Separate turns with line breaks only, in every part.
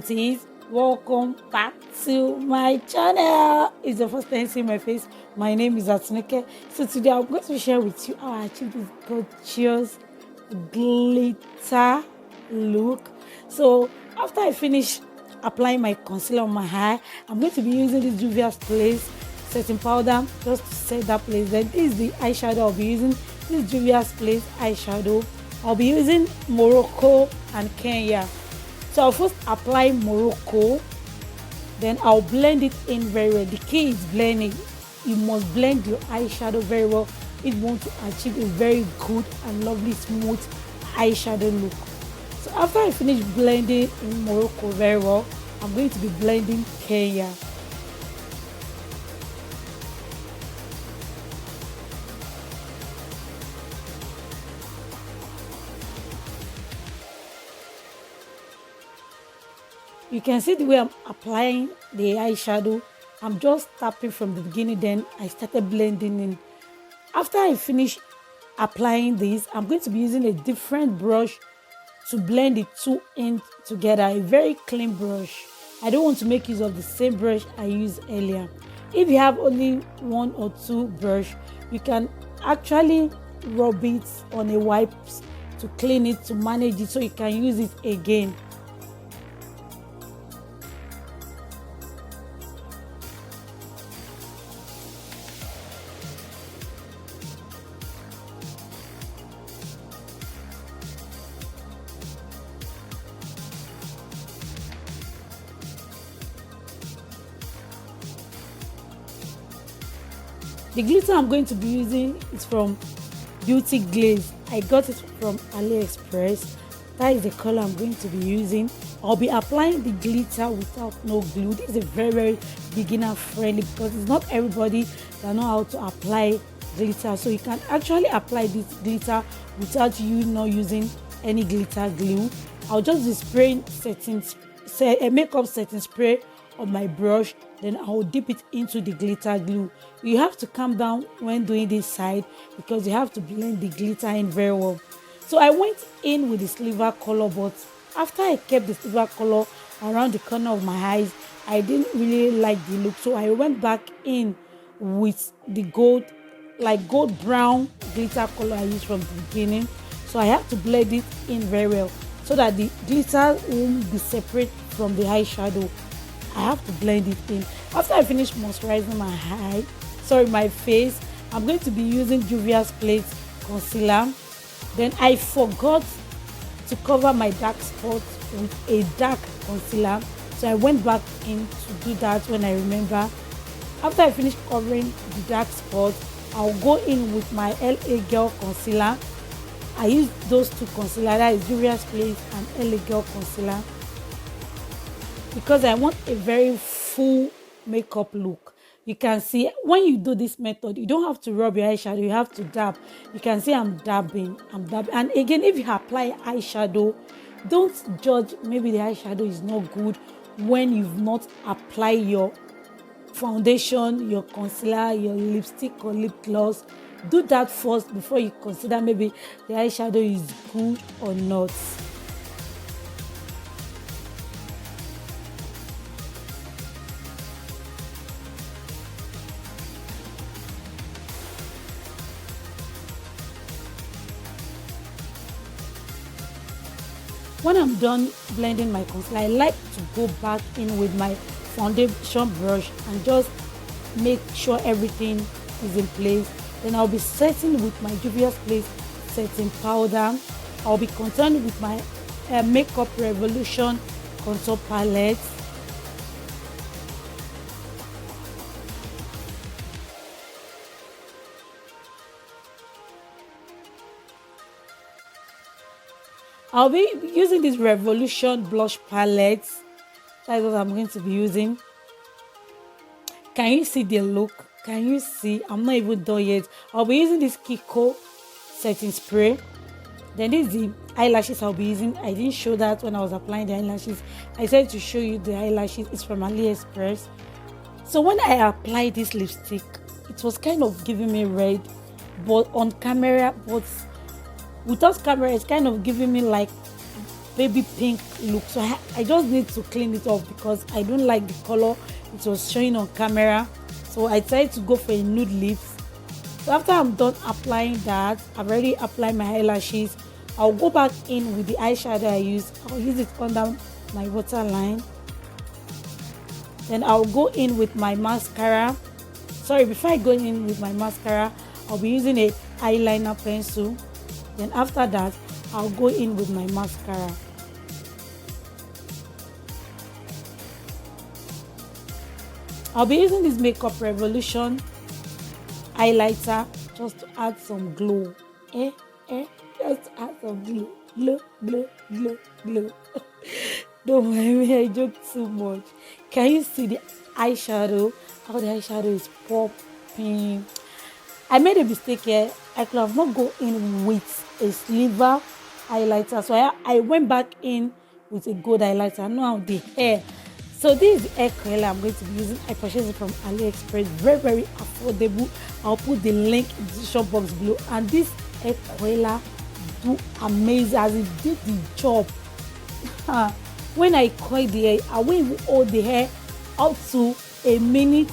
beauties, welcome back to my channel. It's the first time seeing my face. My name is Atsunuke. So today I'm going to share with you how I achieved this gorgeous glitter look. So after I finish applying my concealer on my eye, I'm going to be using this Juvia's place setting powder just to set that place. Then this is the eyeshadow I'll be using. This Juvia's place eyeshadow. I'll be using Morocco and Kenya. So I'll first apply Morocco, then I'll blend it in very well. The key is blending. You must blend your eyeshadow very well if you want to achieve a very good and lovely smooth eyeshadow look. So after I finish blending in Morocco very well, I'm going to be blending Kenya. You can see the way I'm applying the eyeshadow. I'm just tapping from the beginning, then I started blending in. After I finish applying this, I'm going to be using a different brush to blend the two ends together, a very clean brush. I don't want to make use of the same brush I used earlier. If you have only one or two brush, you can actually rub it on a wipe to clean it, to manage it, so you can use it again. The glitter I'm going to be using is from Beauty Glaze. I got it from AliExpress. That is the color I'm going to be using. I'll be applying the glitter without no glue. This is a very beginner friendly because it's not everybody that know how to apply glitter. So you can actually apply this glitter without you not using any glitter glue. I'll just be spraying a makeup setting spray on my brush, then I'll dip it into the glitter glue. You have to calm down when doing this side because you have to blend the glitter in very well. So I went in with the silver color, but after I kept the silver color around the corner of my eyes, I didn't really like the look, so I went back in with the gold brown glitter color I used from the beginning. So I have to blend it in very well so that the glitter won't be separate from the eyeshadow. I have to blend it in. After I finish moisturizing my face, I'm going to be using Juvia's Place concealer. Then I forgot to cover my dark spots with a dark concealer, so I went back in to do that when I remember. After I finish covering the dark spots, I'll go in with my LA Girl concealer. I use those two concealers, that is Juvia's Place and LA Girl concealer, because I want a very full makeup look. You can see when you do this method, you don't have to rub your eyeshadow, you have to dab. You can see I'm dabbing. And again, if you apply eyeshadow, don't judge maybe the eyeshadow is not good when you've not applied your foundation, your concealer, your lipstick or lip gloss. Do that first before you consider maybe the eyeshadow is good or not. When I'm done blending my concealer, I like to go back in with my foundation brush and just make sure everything is in place. Then I'll be setting with my Juvia's Place setting powder. I'll be contouring with my Makeup Revolution contour palette. I'll be using this Revolution blush palette. That is what I'm going to be using. Can you see the look? Can you see? I'm not even done yet. I'll be using this KIKO setting spray. Then this is the eyelashes I'll be using. I didn't show that when I was applying the eyelashes. I said to show you the eyelashes. It's from AliExpress. So when I applied this lipstick, it was kind of giving me red, but on camera, but without camera, it's kind of giving me like baby pink look, so I just need to clean it off because I don't like the color it was showing on camera. So I decided to go for a nude lips. So after I'm done applying that, I've already applied my eyelashes. I'll go back in with the eyeshadow I used. I'll use it under my waterline. Then I'll go in with my mascara. Sorry, before I go in with my mascara, I'll be using a eyeliner pencil. Then after that, I'll go in with my mascara. I'll be using this Makeup Revolution highlighter just to add some glow. Just to add some glow. Glow. Don't mind me, I joke too much. Can you see the eyeshadow? How the eyeshadow is popping. I made a mistake here. I could have not go in with a silver highlighter. So I went back in with a gold highlighter. Now the hair. So this is the hair curler I'm going to be using. I purchased it from AliExpress. Very, very affordable. I'll put the link in the description box below. And this hair curler do amazing as it did the job. When I coil the hair, I will even hold the hair up to a minute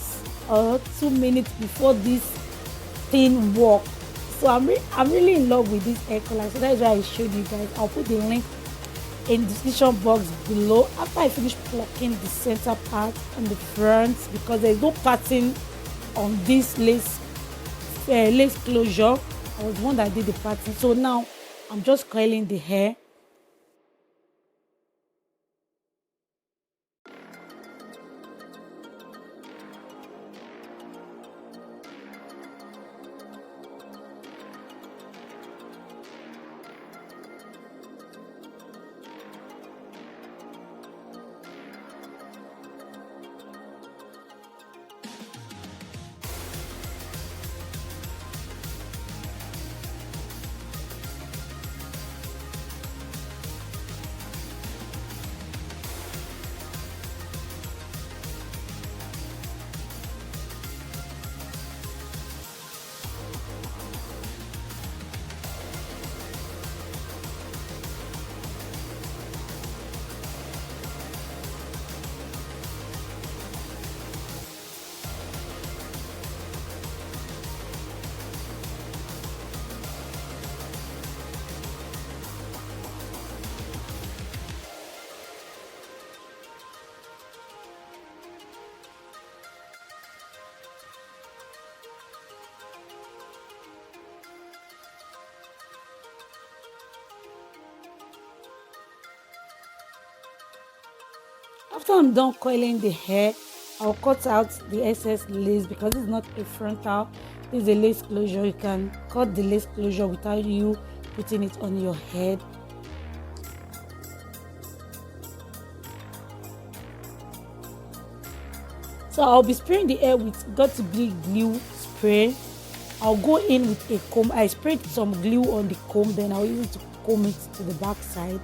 or 2 minutes before this thing work. So I'm really in love with this hair color. So that's why I showed you guys. I'll put the link in the description box below. After I finish plucking the center part and the front, because there's no pattern on this lace closure. I was the one that did the pattern. So now I'm just coiling the hair. After I'm done coiling the hair, I'll cut out the excess lace because it's not a frontal. This is a lace closure. You can cut the lace closure without you putting it on your head. So I'll be spraying the hair with got to be glue spray. I'll go in with a comb. I sprayed some glue on the comb, then I'll use it to comb it to the back side.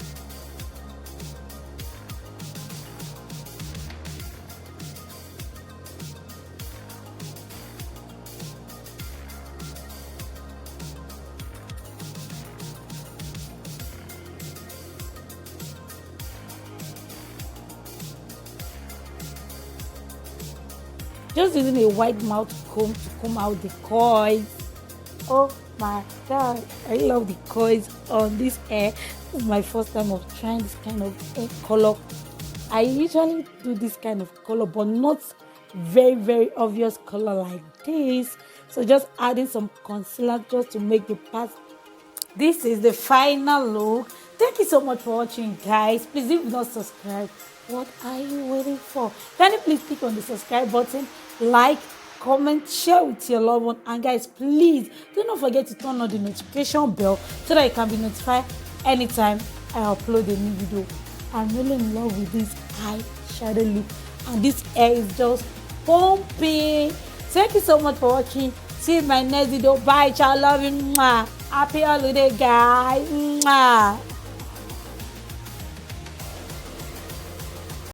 Just using a wide mouth comb to comb out the coils. Oh my god, I love the coils on this hair. This is my first time of trying this kind of hair color. I usually do this kind of color, but not very obvious color like this. So just adding some concealer just to make the part. This is the final look. Thank you so much for watching, guys. Please, if you've not subscribed, what are you waiting for? Can you please click on the subscribe button, like, comment, share with your loved one, and guys, please do not forget to turn on the notification bell so that you can be notified anytime I upload a new video. I'm really in love with this eyeshadow look, and this hair is just pumping. Thank you so much for watching. See you in my next video. Bye, ciao, love you. Mwah. Happy holiday, guys. Mwah.